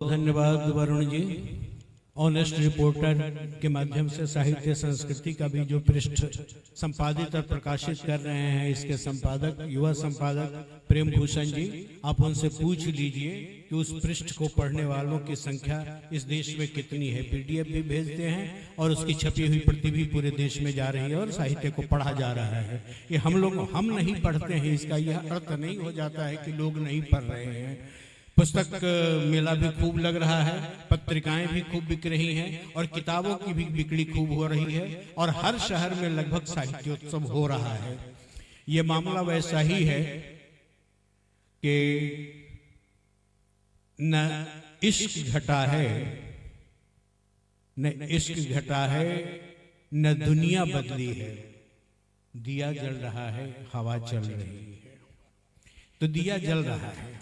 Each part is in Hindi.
धन्यवाद वरुण जी। ऑनेस्ट रिपोर्टर के माध्यम से साहित्य संस्कृति का भी जो पृष्ठ संपादित और प्रकाशित कर रहे हैं, इसके संपादक युवा संपादक प्रेम भूषण जी, आप उनसे पूछ लीजिए कि उस पृष्ठ को पढ़ने वालों की संख्या इस देश में कितनी है। पीडीएफ भी भेजते हैं और उसकी छपी हुई प्रति भी पूरे देश में जा रही है और साहित्य को पढ़ा जा रहा है। ये हम नहीं पढ़ते हैं, इसका यह अर्थ नहीं हो जाता है कि लोग नहीं पढ़ रहे हैं। पुस्तक मेला भी खूब लग रहा है, पत्रिकाएं भी खूब बिक रही हैं और किताबों की भी बिक्री खूब हो रही है और हर शहर में लगभग साहित्योत्सव हो रहा है। ये मामला वैसा ही है कि न इश्क घटा है, न इश्क घटा है, न दुनिया बदली है। दिया जल रहा है, हवा चल रही है। तो दिया जल रहा है,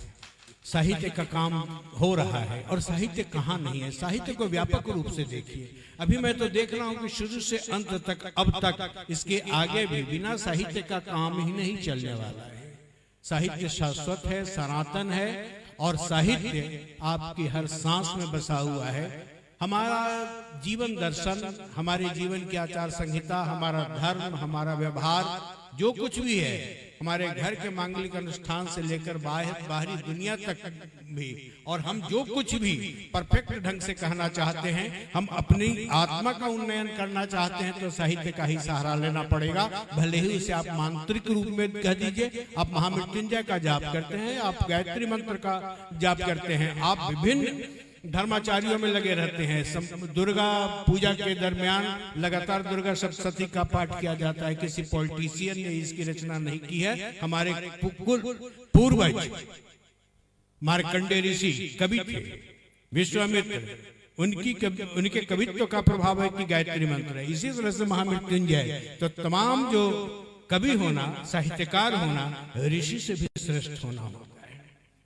साहित्य का काम हो रहा है। और साहित्य कहाँ नहीं है, साहित्य को व्यापक रूप से देखिए। अभी मैं तो देख रहा हूं कि शुरू से अंत तक, अब तक, इसके आगे भी बिना साहित्य का काम ही नहीं चलने वाला है। साहित्य शाश्वत है, सनातन है और साहित्य आपकी हर सांस में बसा हुआ है। हमारा जीवन दर्शन, हमारे जीवन की आचार संहिता, हमारा धर्म, हमारा व्यवहार, जो कुछ भी है, हमारे घर के मांगलिक अनुष्ठान से लेकर बाहरी दुनिया तक भी, और हम जो कुछ भी परफेक्ट ढंग से कहना चाहते हैं, हम अपनी आत्मा का उन्नयन करना चाहते हैं, तो साहित्य का ही सहारा लेना पड़ेगा। भले ही उसे आप मांत्रिक रूप में कह दीजिए, आप महामृत्युंजय का जाप करते हैं, आप गायत्री मंत्र का जाप करते हैं, आप विभिन्न धर्माचार्यों में लगे रहते हैं। दुर्गा पूजा के दरमियान लगातार दुर्गा सप्तशती का पाठ किया जाता है। किसी पॉलिटिशियन ने इसकी रचना नहीं की है। हमारे पूर्वज मार्कंडेय ऋषि कवि थे, विश्वामित्र, उनके कवित्व का प्रभाव है कि गायत्री मंत्र है। इसी तरह से महामृत्युंजय। तो तमाम जो कवि होना, साहित्यकार होना, ऋषि से भी श्रेष्ठ होना होगा।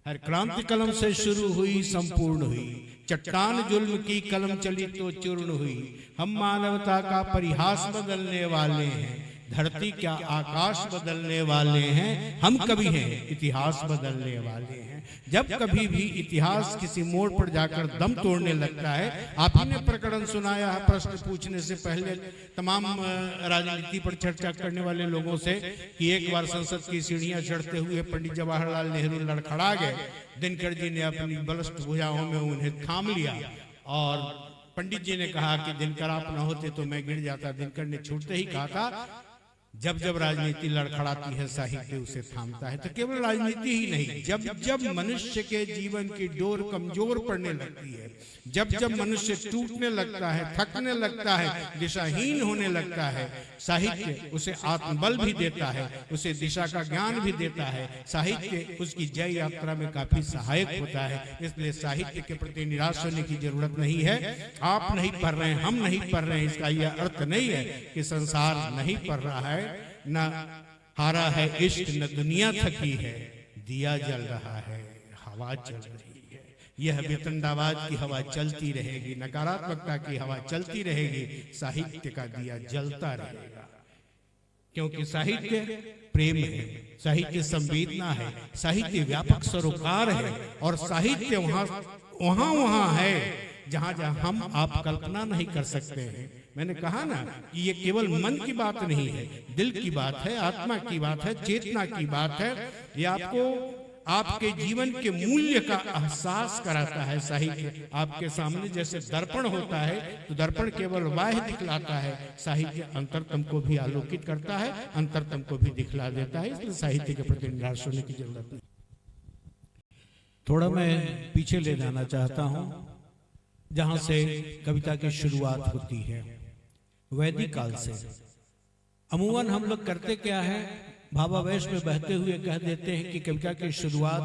हर क्रांति कलम से शुरू हुई, संपूर्ण हुई। चट्टान जुल्म की कलम चली तो चूर्ण हुई। हम मानवता का परिहास बदलने वाले हैं, धरती क्या आकाश बदलने वाले हैं। हम कभी हैं, इतिहास बदलने वाले हैं। जब कभी भी इतिहास किसी मोड़ पर जाकर दम तोड़ने लगता है, आप ही ने प्रकरण सुनाया है प्रश्न पूछने से पहले तमाम राजनीति पर चर्चा करने वाले लोगों से कि एक बार संसद की सीढ़ियां चढ़ते हुए पंडित जवाहरलाल नेहरू लड़खड़ा गए। दिनकर जी ने अपनी बलिष्ठ भुजाओं में उन्हें थाम लिया और पंडित जी ने कहा कि दिनकर आप न होते तो मैं गिर जाता। दिनकर ने छूटते ही कहा था, जब जब राजनीति लड़खड़ाती है, साहित्य उसे थामता है। तो केवल राजनीति ही नहीं, जब जब मनुष्य के जीवन की डोर कमजोर पड़ने लगती है, जब जब मनुष्य टूटने लगता है, थकने लगता है, दिशाहीन होने लगता है, साहित्य उसे आत्मबल भी देता है, उसे दिशा का ज्ञान भी देता है। साहित्य उसकी जय यात्रा में काफी सहायक होता है। इसलिए साहित्य के प्रति निराश होने की जरूरत नहीं है। आप नहीं पढ़ रहे हैं, हम नहीं पढ़ रहे हैं, इसका यह अर्थ नहीं है कि संसार नहीं पढ़ रहा है। न हारा है इश्क, न दुनिया थकी है। दिया जल रहा है, हवा चल रही है। यह वितंडावाद की हवा चलती रहेगी, नकारात्मकता की हवा चलती रहेगी, साहित्य का दिया जलता रहेगा। क्योंकि साहित्य प्रेम है, साहित्य संवेदना है, साहित्य व्यापक सरोकार है और साहित्य वहां है जहां जहां हम आप कल्पना नहीं कर सकते हैं। मैंने कहा ना कि ये केवल मन की बात नहीं है, दिल की बात है, आत्मा की बात है, चेतना की बात है। ये आपको आपके जीवन के मूल्य का एहसास कराता है। साहित्य आपके सामने जैसे दर्पण होता है, तो दर्पण केवल बाह्य दिखलाता है, साहित्य अंतरतम को भी आलोकित करता है, अंतरतम को भी दिखला देता है। इसलिए साहित्य के प्रति निराश होने की जरूरत नहीं। थोड़ा मैं पीछे ले जाना चाहता हूं, जहां से कविता की शुरुआत होती है, वैदिक काल से। अमूमन हम लोग करते क्या है, भावावेश में बहते हुए कह देते हैं कि कविता की शुरुआत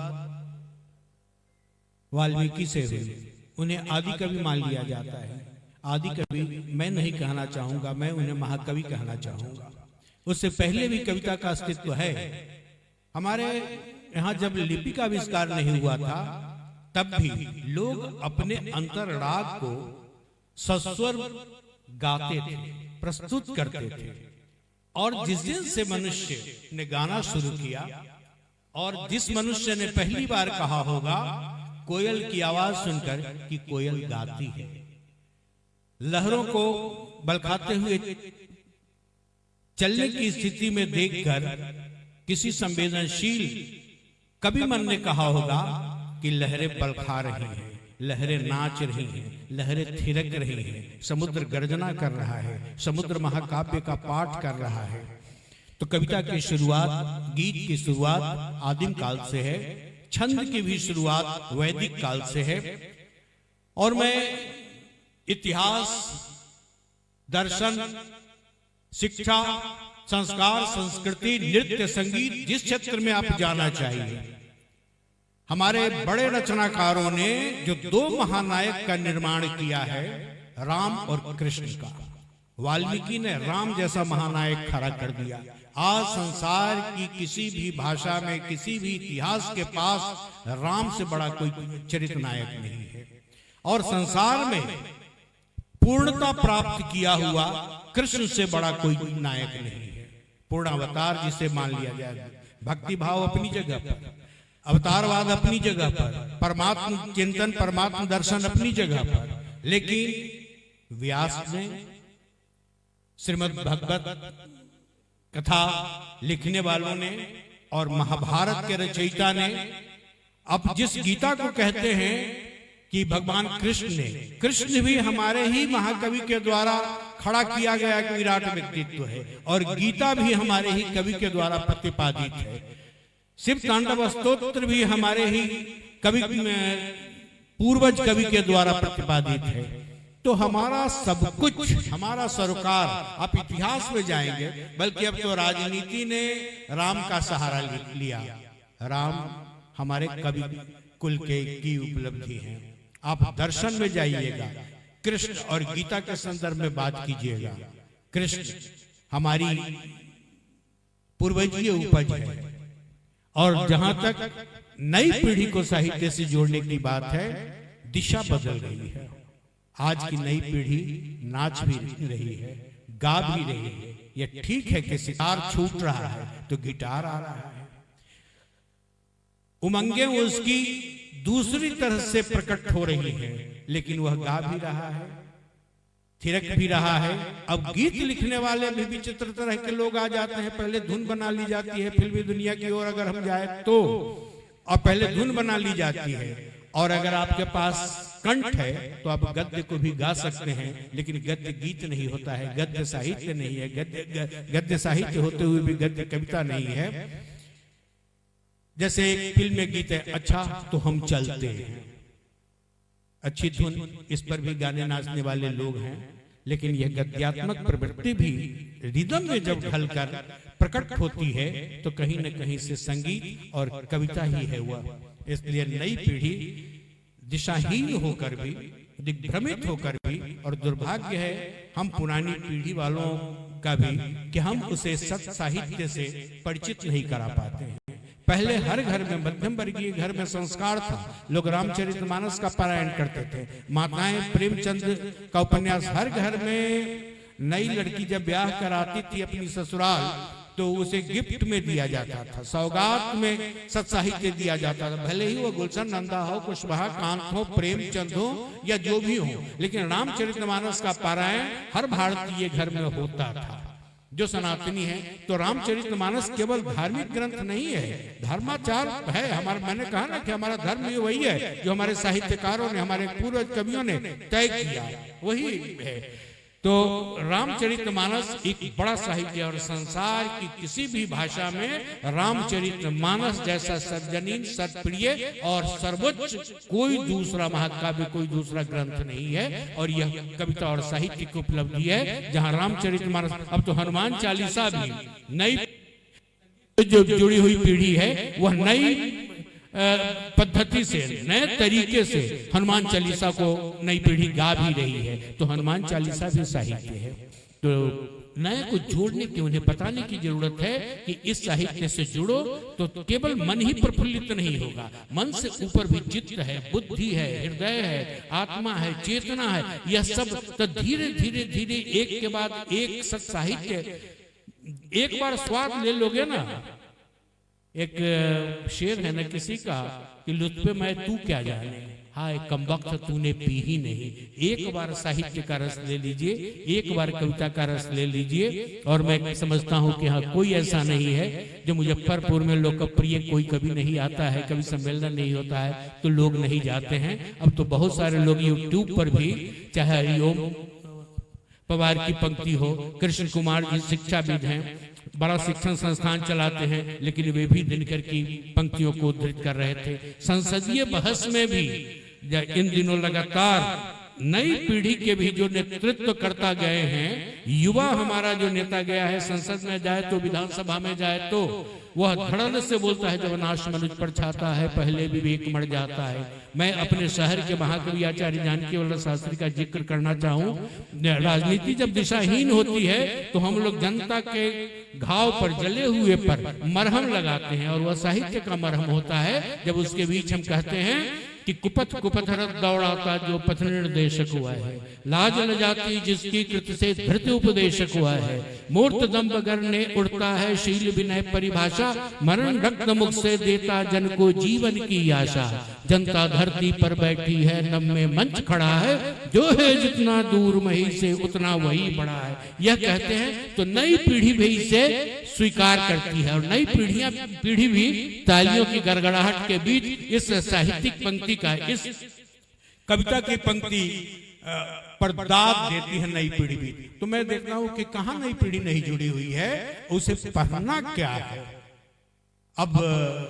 वाल्मीकि से हुई, उन्हें आदि कवि मान लिया जाता है। आदि कवि मैं नहीं कहना चाहूंगा, मैं उन्हें महाकवि कहना चाहूंगा। उससे पहले भी कविता का अस्तित्व है। हमारे यहाँ जब लिपि का आविष्कार नहीं हुआ था, तब भी लोग अपने अंतर राग को सस्वर गाते थे, प्रस्तुत करते थे। और जिस दिन से मनुष्य ने गाना शुरू किया और जिस मनुष्य ने पहली बार कहा होगा कोयल की आवाज सुनकर कि कोयल गाती है, लहरों को बलखाते हुए चलने की स्थिति में देखकर किसी संवेदनशील कभी मन ने कहा होगा कि लहरें बलखा रही हैं, लहरें नाच रही हैं, लहरें थिरक रही हैं, समुद्र गर्जना कर रहा है, समुद्र महाकाव्य का पाठ कर रहा है। तो कविता की शुरुआत, गीत की शुरुआत आदिम काल से है, छंद की भी शुरुआत वैदिक काल से है। और मैं इतिहास, दर्शन, शिक्षा, संस्कार, संस्कृति, नृत्य, संगीत, जिस क्षेत्र में आप जाना चाहिए, हमारे बड़े रचनाकारों ने जो दो महानायक का निर्माण किया है, राम और कृष्ण का। वाल्मीकि ने राम जैसा महानायक खड़ा कर दिया। आज संसार की किसी भी भाषा में, किसी भी इतिहास के पास राम से बड़ा कोई चरित्र नायक नहीं है। और संसार में पूर्णता प्राप्त किया हुआ कृष्ण से बड़ा कोई नायक नहीं है। पूर्ण अवतार जिसे मान लिया जाए, भक्ति भाव अपनी जगह पर, अवतारवाद अपनी जगह पर, परमात्म चिंतन, परमात्म दर्शन अपनी जगह पर। लेकिन व्यास ने, श्रीमद् भगवत कथा लिखने वालों ने और महाभारत के रचयिता ने, अब जिस गीता को कहते हैं कि भगवान कृष्ण ने, कृष्ण भी हमारे ही महाकवि के द्वारा खड़ा किया गया एक विराट व्यक्तित्व है, और गीता भी हमारे ही कवि के द्वारा प्रतिपादित है। शिव तांडव स्तोत्र भी हमारे ही कवि, पूर्वज कवि के द्वारा प्रतिपादित है। तो हमारा सब कुछ, हमारा सरोकार, आप इतिहास में जाएंगे, बल्कि अब तो राजनीति ने राम का सहारा लिया। राम हमारे कवि कुल की उपलब्धि है। आप दर्शन में जाइएगा, कृष्ण और गीता के संदर्भ में बात कीजिएगा। कृष्ण हमारी पूर्वजीय उपज है। और जहां तक नई पीढ़ी को साहित्य से जोड़ने की बात है, दिशा बदल रही है। आज की नई पीढ़ी नाच भी रही है, गा भी रही है। यह ठीक है कि सितार छूट रहा है तो गिटार आ रहा है। उमंगें उसकी दूसरी तरह से प्रकट हो रही हैं, लेकिन वह गा भी रहा है, थिरक भी रहा है। अब गीत लिखने वाले भी विचित्र तरह के लोग आ जाते हैं। पहले धुन बना ली जाती है, फिल्मी दुनिया की ओर अगर हम जाए तो, और पहले धुन बना ली जाती है, और अगर आपके पास कंठ है तो आप गद्य को भी गा सकते हैं। लेकिन गद्य गीत नहीं होता है, गद्य साहित्य नहीं है, गद्य साहित्य होते हुए भी गद्य कविता नहीं है। जैसे एक फिल्म में गीत है, अच्छा तो हम चलते हैं, अच्छी धुन, इस पर भी गाने नाचने वाले लोग हैं। लेकिन यह गद्यात्मक प्रवृत्ति भी रिदम में जब ढलकर प्रकट होती है तो कहीं न कहीं से संगीत और कविता ही है वह। इसलिए नई पीढ़ी दिशाहीन होकर भी, दिग्भ्रमित होकर भी, और दुर्भाग्य है हम पुरानी पीढ़ी वालों का भी कि हम उसे सत साहित्य से परिचित नहीं करा पाते हैं। पहले हर घर में, मध्यम वर्गीय घर में संस्कार था। लोग रामचरितमानस का पारायण करते थे, माताएं प्रेमचंद का उपन्यास, हर घर में नई लड़की जब ब्याह कराती थी अपनी ससुराल तो उसे गिफ्ट में दिया जाता था, सौगात में सत साहित्य दिया जाता था। भले ही वो गुलशन नंदा हो, कुशवाहा, कांत हो, प्रेमचंद हो या जो भी हो, लेकिन रामचरितमानस का पारायण हर भारतीय घर में होता था जो सनातनी है। तो रामचरितमानस केवल धार्मिक ग्रंथ नहीं है, धर्माचार है हमारा। मैंने कहा ना कि हमारा धर्म ये वही है जो हमारे साहित्यकारों ने, हमारे पूर्वज कवियों ने तय किया, वही है। तो रामचरितमानस एक बड़ा साहित्य, और संसार की किसी भी भाषा में रामचरितमानस जैसा सर्वजनीन, सर्वप्रिय और सर्वोच्च कोई दूसरा महाकाव्य, कोई दूसरा ग्रंथ नहीं है। और यह कविता और साहित्य की उपलब्धि है जहां रामचरितमानस, अब तो हनुमान चालीसा भी नई जो जुड़ी हुई पीढ़ी है वह नई पद्धति से, नए तरीके से हनुमान चालीसा को नई पीढ़ी गा भी रही है। तो हनुमान चालीसा भी साहित्य है। तो नए को जोड़ने की, उन्हें बताने की जरूरत है कि इस साहित्य से जुड़ो तो केवल मन ही प्रफुल्लित नहीं होगा, मन से ऊपर भी चित्त है, बुद्धि है, हृदय है, आत्मा है, चेतना है। यह सब तो धीरे धीरे धीरे एक के बाद एक सत साहित्य, एक बार स्वाद ले लोगे ना। एक शेर है ना किसी का कि लुत्फ़े मैं तू क्या जाने, हाय कमबख्त तूने पी ही नहीं। एक बार साहित्य का रस ले लीजिए, एक बार कविता का रस ले लीजिए, और मैं समझता हूँ कि हाँ कोई ऐसा नहीं है जो मुजफ्फरपुर में लोकप्रिय कोई कभी नहीं आता है, कभी सम्मेलन नहीं होता है तो लोग नहीं जाते हैं। अब तो बहुत सारे लोग यूट्यूब पर भी, चाहे हरिओम पवार की पंक्ति हो, कृष्ण कुमार जी शिक्षाविद हैं, बड़ा शिक्षण संस्थान चलाते हैं, लेकिन वे भी दिनकर की पंक्तियों को उद्धृत कर रहे थे। संसदीय बहस में भी इन दिनों लगातार नई पीढ़ी के भी जो नेतृत्व करता गए हैं, युवा हमारा जो नेता गया है, संसद में जाए तो विधानसभा में जाए तो वह धड़ल्ले से बोलता है, जब नाश मनुज पर छाता है पहले विवेक मर जाता है। मैं अपने शहर के महाकवि आचार्य जानकी वल्लभ शास्त्री का जिक्र करना चाहूं। राजनीति जब दिशाहीन होती है तो हम लोग जनता के घाव पर, जले हुए पर मरहम लगाते हैं, और वह साहित्य का मरहम होता है जब उसके बीच हम कहते हैं कि कुपथ कुपथरत दौड़ाता जो पथ निर्देशक हुआ है, लाज न जाती जिसकी कृत से धृत उपदेशक हुआ है, मूर्त दम्भ करने उड़ता है शील विनय परिभाषा, मरण रक्त मुख से देता जन को जीवन की आशा, जनता धरती पर बैठी है नभ में मंच खड़ा है, जो है जितना दूर मही से उतना वही बड़ा है। यह कहते हैं तो नई पीढ़ी भी इसे स्वीकार करती है, और नई पीढ़ी भी तालियों की गड़गड़ाहट के बीच इस साहित्यिक पंक्ति का, इस कविता की पंक्ति पर दाद देती है नई पीढ़ी भी। तो मैं देखता हूं कि कहां नई पीढ़ी नहीं जुड़ी हुई है, उसे पढ़ना क्या है। अब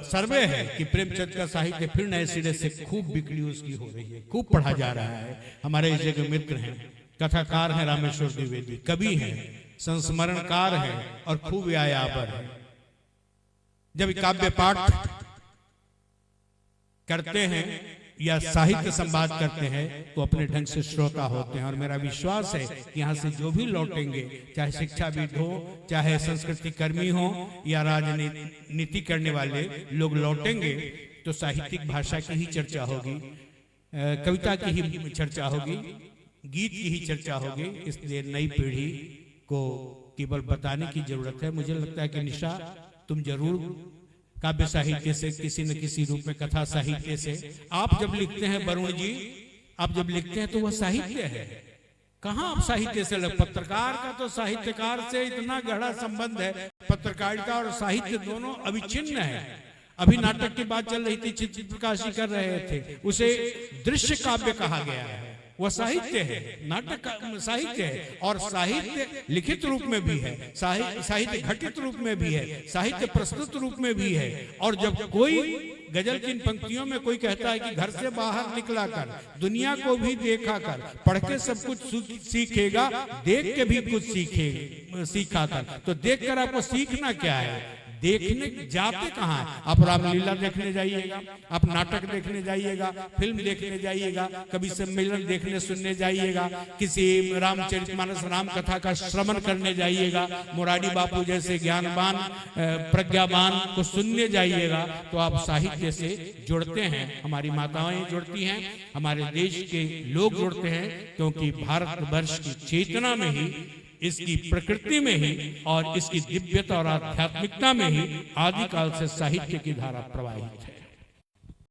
सर्वे है कि प्रेमचंद का साहित्य फिर नए सिरे से खूब बिक्री उसकी हो रही है, खूब पढ़ा जा रहा है। हमारे इस जगह मित्र हैं, कथाकार हैं रामेश्वर द्विवेदी, कवि हैं, संस्मरणकार है और खूब यायावर है। जब काव्य पाठ करते हैं या साहित्य संवाद करते हैं तो अपने ढंग से श्रोता होते हैं, और मेरा विश्वास है कि यहाँ से जो भी लौटेंगे, चाहे शिक्षाविद हो, चाहे संस्कृति कर्मी हो या राजनीति करने वाले लोग लौटेंगे, तो साहित्यिक भाषा की ही चर्चा होगी, कविता की ही चर्चा होगी, गीत की ही चर्चा होगी। इसलिए नई पीढ़ी को केवल बताने की जरूरत है। मुझे लगता है कि निशा तुम जरूर काव्य साहित्य से, किसी न किसी रूप में कथा साहित्य से, आप जब लिखते हैं वरुण जी, आप जब लिखते हैं तो वह साहित्य है। कहाँ आप साहित्य से लग, पत्रकार का तो साहित्यकार से इतना गहरा संबंध है, पत्रकारिता और साहित्य दोनों अविच्छिन्न है। अभी नाटक की बात चल रही थी, चित्र प्रकाशी कर रहे थे, उसे दृश्य काव्य कहा गया है। वह साहित्य है, नाटक साहित्य है, और साहित्य लिखित रूप में भी है, साहित्य घटित रूप में भी है, साहित्य प्रस्तुत रूप में भी है। और जब कोई गजल की पंक्तियों में कोई कहता है कि घर से बाहर निकला कर, दुनिया को भी देखा कर, पढ़ के सब कुछ सीखेगा, देख के भी कुछ सीखा कर, तो देख कर आपको सीखना क्या है, देखने जाते कहाँ है। आप रामलीला देखने जाइएगा, आप नाटक देखने जाइएगा, फिल्म देखने जाइएगा, कभी सम्मेलन देखने सुनने जाइएगा, किसी रामचरितमानस राम कथा का श्रवण करने जाइएगा, मुरारी बापू जैसे ज्ञानवान प्रज्ञावान को सुनने जाइएगा, तो आप साहित्य से जुड़ते हैं। हमारी माताएं जुड़ती हैं, हमारे देश के लोग जुड़ते हैं, क्योंकि भारतवर्ष की चेतना में ही, इसकी प्रकृति में ही और इसकी दिव्यता और आध्यात्मिकता में ही आदिकाल से साहित्य की धारा प्रवाहित है।